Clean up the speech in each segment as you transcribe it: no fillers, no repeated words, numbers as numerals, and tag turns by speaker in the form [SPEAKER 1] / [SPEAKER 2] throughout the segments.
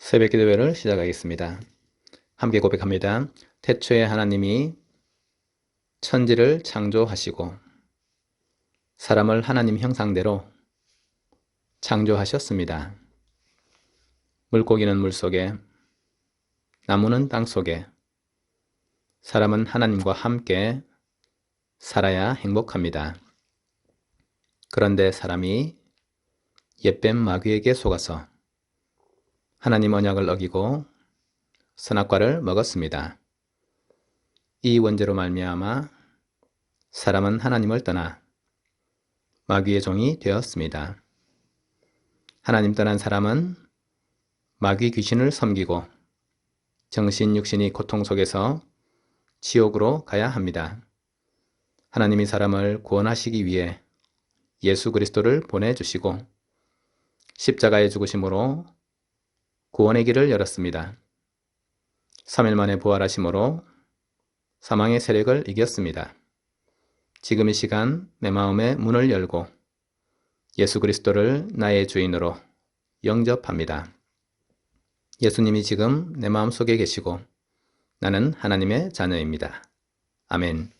[SPEAKER 1] 새벽 기도회를 시작하겠습니다. 함께 고백합니다. 태초에 하나님이 천지를 창조하시고 사람을 하나님 형상대로 창조하셨습니다. 물고기는 물속에, 나무는 땅속에, 사람은 하나님과 함께 살아야 행복합니다. 그런데 사람이 옛뱀 마귀에게 속아서 하나님 언약을 어기고 선악과를 먹었습니다. 이 원죄로 말미암아 사람은 하나님을 떠나 마귀의 종이 되었습니다. 하나님 떠난 사람은 마귀 귀신을 섬기고 정신 육신이 고통 속에서 지옥으로 가야 합니다. 하나님이 사람을 구원하시기 위해 예수 그리스도를 보내주시고 십자가의 죽으심으로 구원의 길을 열었습니다. 3일 만에 부활하심으로 사망의 세력을 이겼습니다. 지금 이 시간 내 마음의 문을 열고 예수 그리스도를 나의 주인으로 영접합니다. 예수님이 지금 내 마음속에 계시고 나는 하나님의 자녀입니다. 아멘.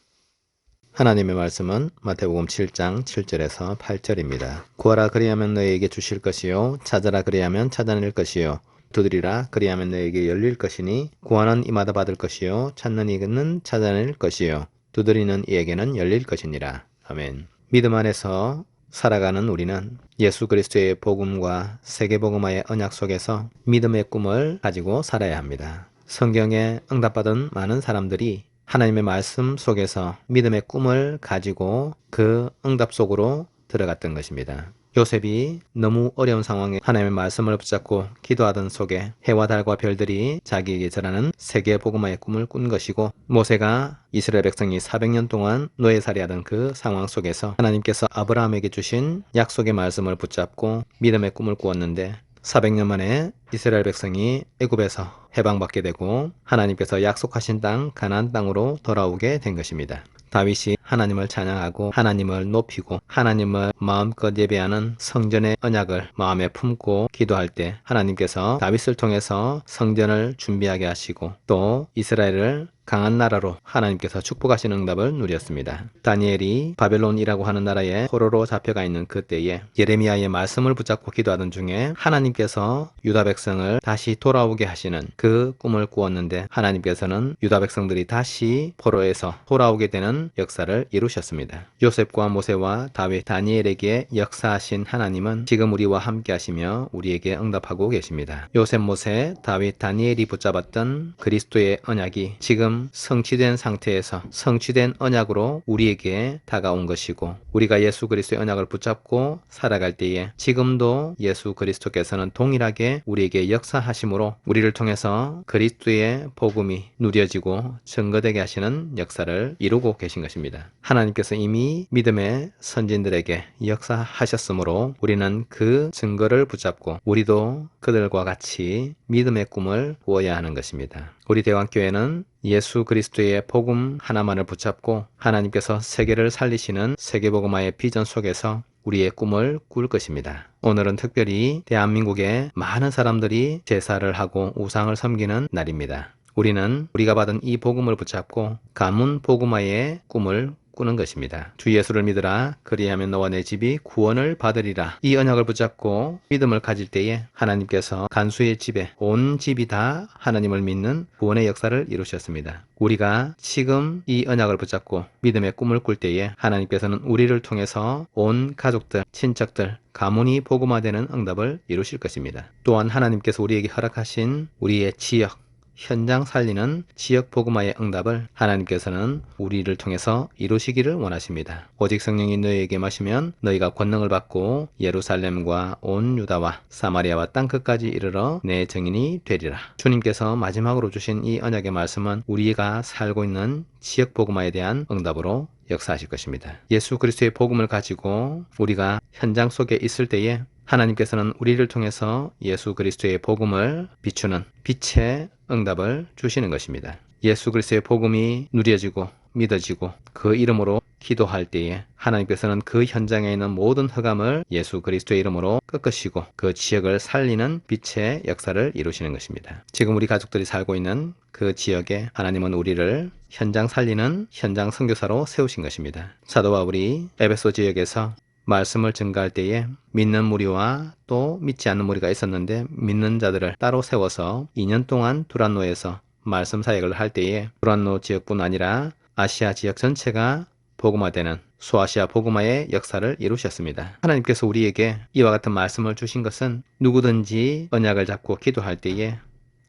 [SPEAKER 1] 하나님의 말씀은 마태복음 7장 7절에서 8절입니다. 구하라 그리하면 너희에게 주실 것이요 찾아라 그리하면 찾아낼 것이요 두드리라 그리하면 너희에게 열릴 것이니 구하는 이마다 받을 것이요 찾는 이는 찾아낼 것이요 두드리는 이에게는 열릴 것이니라. 아멘. 믿음 안에서 살아가는 우리는 예수 그리스도의 복음과 세계복음화의 언약 속에서 믿음의 꿈을 가지고 살아야 합니다. 성경에 응답받은 많은 사람들이 하나님의 말씀 속에서 믿음의 꿈을 가지고 그 응답 속으로 들어갔던 것입니다. 요셉이 너무 어려운 상황에 하나님의 말씀을 붙잡고 기도하던 속에 해와 달과 별들이 자기에게 전하는 세계 복음화의 꿈을 꾼 것이고, 모세가 이스라엘 백성이 400년 동안 노예살이하던 그 상황 속에서 하나님께서 아브라함에게 주신 약속의 말씀을 붙잡고 믿음의 꿈을 꾸었는데 400년 만에 이스라엘 백성이 애굽에서 해방받게 되고 하나님께서 약속하신 땅 가나안 땅으로 돌아오게 된 것입니다. 다윗이 하나님을 찬양하고 하나님을 높이고 하나님을 마음껏 예배하는 성전의 언약을 마음에 품고 기도할 때 하나님께서 다윗을 통해서 성전을 준비하게 하시고 또 이스라엘을 강한 나라로 하나님께서 축복하시는 응답을 누렸습니다. 다니엘이 바벨론이라고 하는 나라에 포로로 잡혀가 있는 그때에 예레미야의 말씀을 붙잡고 기도하던 중에 하나님께서 유다 백성을 다시 돌아오게 하시는 그 꿈을 꾸었는데 하나님께서는 유다 백성들이 다시 포로에서 돌아오게 되는 역사를 이루셨습니다. 요셉과 모세와 다윗, 다니엘에게 역사하신 하나님은 지금 우리와 함께 하시며 우리에게 응답하고 계십니다. 요셉, 모세, 다윗, 다니엘이 붙잡았던 그리스도의 언약이 지금 성취된 상태에서 성취된 언약으로 우리에게 다가온 것이고, 우리가 예수 그리스도의 언약을 붙잡고 살아갈 때에 지금도 예수 그리스도께서는 동일하게 우리에게 역사하심으로 우리를 통해서 그리스도의 복음이 누려지고 증거되게 하시는 역사를 이루고 계신 것입니다. 하나님께서 이미 믿음의 선진들에게 역사하셨으므로 우리는 그 증거를 붙잡고 우리도 그들과 같이 믿음의 꿈을 꾸어야 하는 것입니다. 우리 대왕교회는 예수 그리스도의 복음 하나만을 붙잡고 하나님께서 세계를 살리시는 세계복음화의 비전 속에서 우리의 꿈을 꿀 것입니다. 오늘은 특별히 대한민국의 많은 사람들이 제사를 하고 우상을 섬기는 날입니다. 우리는 우리가 받은 이 복음을 붙잡고 가문 복음화의 꿈을 꾸는 것입니다. 주 예수를 믿으라 그리하면 너와 내 집이 구원을 받으리라. 이 언약을 붙잡고 믿음을 가질 때에 하나님께서 간수의 집에 온 집이 다 하나님을 믿는 구원의 역사를 이루셨습니다. 우리가 지금 이 언약을 붙잡고 믿음의 꿈을 꿀 때에 하나님께서는 우리를 통해서 온 가족들, 친척들, 가문이 복음화되는 응답을 이루실 것입니다. 또한 하나님께서 우리에게 허락하신 우리의 지역, 현장 살리는 지역 복음화의 응답을 하나님께서는 우리를 통해서 이루시기를 원하십니다. 오직 성령이 너희에게 마시면 너희가 권능을 받고 예루살렘과 온 유다와 사마리아와 땅끝까지 이르러 내 증인이 되리라. 주님께서 마지막으로 주신 이 언약의 말씀은 우리가 살고 있는 지역 복음화에 대한 응답으로 역사하실 것입니다. 예수 그리스도의 복음을 가지고 우리가 현장 속에 있을 때에 하나님께서는 우리를 통해서 예수 그리스도의 복음을 비추는 빛의 응답을 주시는 것입니다. 예수 그리스도의 복음이 누려지고 믿어지고 그 이름으로 기도할 때에 하나님께서는 그 현장에 있는 모든 흑암을 예수 그리스도의 이름으로 꺾으시고 그 지역을 살리는 빛의 역사를 이루시는 것입니다. 지금 우리 가족들이 살고 있는 그 지역에 하나님은 우리를 현장 살리는 현장 선교사로 세우신 것입니다. 사도 바울이 에베소 지역에서 말씀을 증거할 때에 믿는 무리와 또 믿지 않는 무리가 있었는데 믿는 자들을 따로 세워서 2년 동안 두란노에서 말씀 사역을 할 때에 두란노 지역뿐 아니라 아시아 지역 전체가 복음화되는 소아시아 복음화의 역사를 이루셨습니다. 하나님께서 우리에게 이와 같은 말씀을 주신 것은 누구든지 언약을 잡고 기도할 때에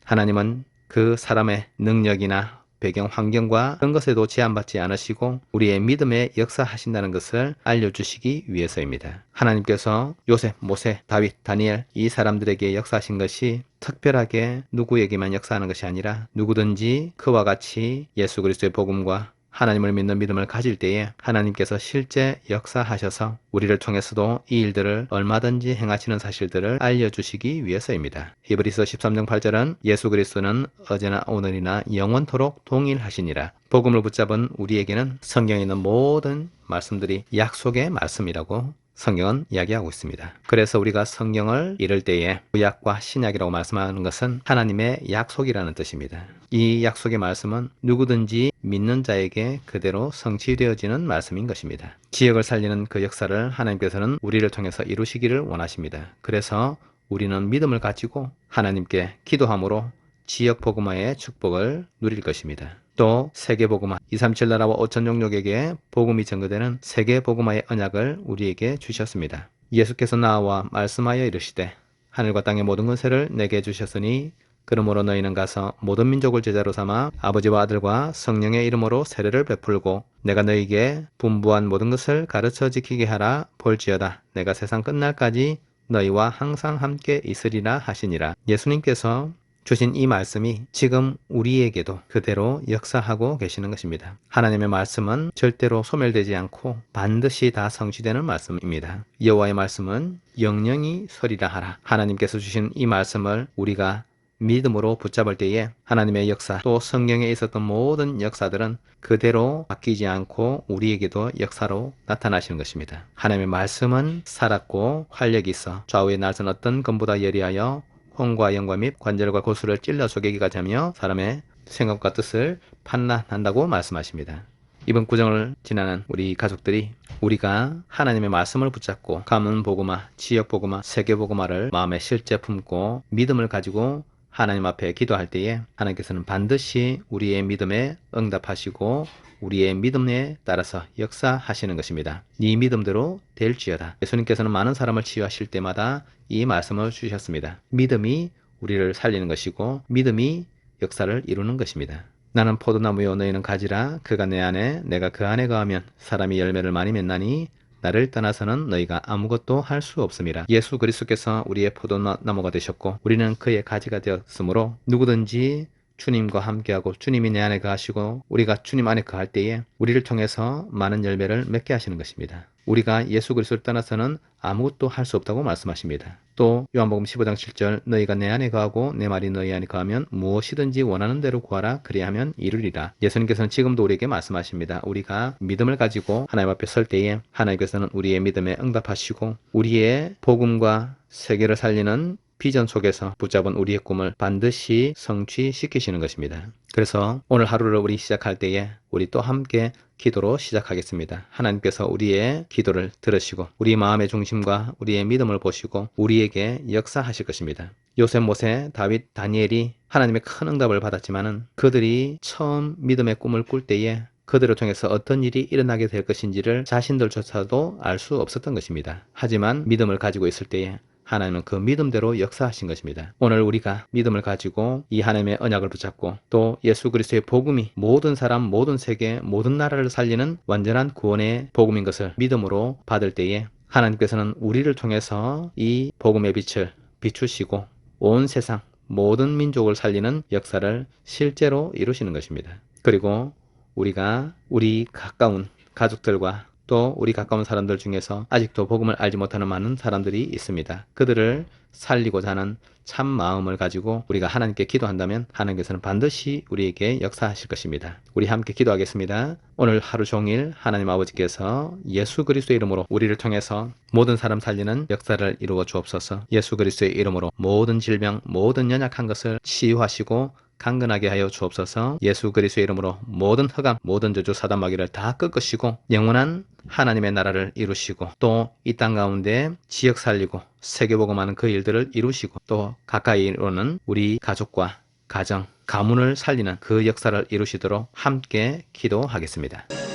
[SPEAKER 1] 하나님은 그 사람의 능력이나 배경 환경과 그런 것에도 제한받지 않으시고 우리의 믿음에 역사하신다는 것을 알려주시기 위해서입니다. 하나님께서 요셉, 모세, 다윗, 다니엘 이 사람들에게 역사하신 것이 특별하게 누구에게만 역사하는 것이 아니라 누구든지 그와 같이 예수 그리스도의 복음과 하나님을 믿는 믿음을 가질 때에 하나님께서 실제 역사하셔서 우리를 통해서도 이 일들을 얼마든지 행하시는 사실들을 알려주시기 위해서입니다. 히브리서 13장 8절은 예수 그리스도는 어제나 오늘이나 영원토록 동일하시니라. 복음을 붙잡은 우리에게는 성경에 있는 모든 말씀들이 약속의 말씀이라고 성경은 이야기하고 있습니다. 그래서 우리가 성경을 읽을 때에 구약과 신약이라고 말씀하는 것은 하나님의 약속이라는 뜻입니다. 이 약속의 말씀은 누구든지 믿는 자에게 그대로 성취되어지는 말씀인 것입니다. 지역을 살리는 그 역사를 하나님께서는 우리를 통해서 이루시기를 원하십니다. 그래서 우리는 믿음을 가지고 하나님께 기도함으로 지역 복음화의 축복을 누릴 것입니다. 또 세계 복음화 237 나라와 5천 종족에게 복음이 전거되는 세계 복음화의 언약을 우리에게 주셨습니다. 예수께서 나와 말씀하여 이르시되 하늘과 땅의 모든 권세를 내게 주셨으니 그러므로 너희는 가서 모든 민족을 제자로 삼아 아버지와 아들과 성령의 이름으로 세례를 베풀고 내가 너희에게 분부한 모든 것을 가르쳐 지키게 하라. 볼지어다 내가 세상 끝날까지 너희와 항상 함께 있으리라 하시니라. 예수님께서 주신 이 말씀이 지금 우리에게도 그대로 역사하고 계시는 것입니다. 하나님의 말씀은 절대로 소멸되지 않고 반드시 다 성취되는 말씀입니다. 여호와의 말씀은 영영이 서리라 하라. 하나님께서 주신 이 말씀을 우리가 믿음으로 붙잡을 때에 하나님의 역사 또 성경에 있었던 모든 역사들은 그대로 바뀌지 않고 우리에게도 역사로 나타나시는 것입니다. 하나님의 말씀은 살았고 활력이 있어 좌우에 날선 어떤 검보다 예리하여 혼과 영과 및 관절과 고수를 찔러 쪼개기까지 하며 사람의 생각과 뜻을 판단한다고 말씀하십니다. 이번 구정을 지나는 우리 가족들이 우리가 하나님의 말씀을 붙잡고 가문 복음화, 지역 복음화, 세계 복음화를 마음에 실제 품고 믿음을 가지고 하나님 앞에 기도할 때에 하나님께서는 반드시 우리의 믿음에 응답하시고 우리의 믿음에 따라서 역사하시는 것입니다. 네 믿음대로 될지어다. 예수님께서는 많은 사람을 치유하실 때마다 이 말씀을 주셨습니다. 믿음이 우리를 살리는 것이고 믿음이 역사를 이루는 것입니다. 나는 포도나무요 너희는 가지라. 그가 내 안에 내가 그 안에 거하면 사람이 열매를 많이 맺나니 나를 떠나서는 너희가 아무것도 할 수 없음이라. 예수 그리스도께서 우리의 포도나무가 되셨고 우리는 그의 가지가 되었으므로 누구든지 주님과 함께하고 주님이 내 안에 거하시고 우리가 주님 안에 거할 때에 우리를 통해서 많은 열매를 맺게 하시는 것입니다. 우리가 예수 그리스도를 떠나서는 아무것도 할 수 없다고 말씀하십니다. 또 요한복음 15장 7절 너희가 내 안에 거하고 내 말이 너희 안에 거하면 무엇이든지 원하는 대로 구하라. 그리하면 이루리라. 예수님께서는 지금도 우리에게 말씀하십니다. 우리가 믿음을 가지고 하나님 앞에 설 때에 하나님께서는 우리의 믿음에 응답하시고 우리의 복음과 세계를 살리는 비전 속에서 붙잡은 우리의 꿈을 반드시 성취시키시는 것입니다. 그래서 오늘 하루를 우리 시작할 때에 우리 또 함께 기도로 시작하겠습니다. 하나님께서 우리의 기도를 들으시고 우리 마음의 중심과 우리의 믿음을 보시고 우리에게 역사하실 것입니다. 요셉, 모세, 다윗, 다니엘이 하나님의 큰 응답을 받았지만은 그들이 처음 믿음의 꿈을 꿀 때에 그들을 통해서 어떤 일이 일어나게 될 것인지를 자신들조차도 알 수 없었던 것입니다. 하지만 믿음을 가지고 있을 때에 하나님은 그 믿음대로 역사하신 것입니다. 오늘 우리가 믿음을 가지고 이 하나님의 언약을 붙잡고 또 예수 그리스도의 복음이 모든 사람, 모든 세계, 모든 나라를 살리는 완전한 구원의 복음인 것을 믿음으로 받을 때에 하나님께서는 우리를 통해서 이 복음의 빛을 비추시고 온 세상 모든 민족을 살리는 역사를 실제로 이루시는 것입니다. 그리고 우리가 우리 가까운 가족들과 또 우리 가까운 사람들 중에서 아직도 복음을 알지 못하는 많은 사람들이 있습니다. 그들을 살리고자 하는 참 마음을 가지고 우리가 하나님께 기도한다면 하나님께서는 반드시 우리에게 역사하실 것입니다. 우리 함께 기도하겠습니다. 오늘 하루 종일 하나님 아버지께서 예수 그리스도의 이름으로 우리를 통해서 모든 사람 살리는 역사를 이루어 주옵소서. 예수 그리스도의 이름으로 모든 질병, 모든 연약한 것을 치유하시고 강건하게 하여 주옵소서. 예수 그리스도의 이름으로 모든 흑암, 모든 저주 사단 마귀를 다 꺾으시고 영원한 하나님의 나라를 이루시고 또 이 땅 가운데 지역 살리고 세계복음하는 그 일들을 이루시고 또 가까이 오는 우리 가족과 가정, 가문을 살리는 그 역사를 이루시도록 함께 기도하겠습니다.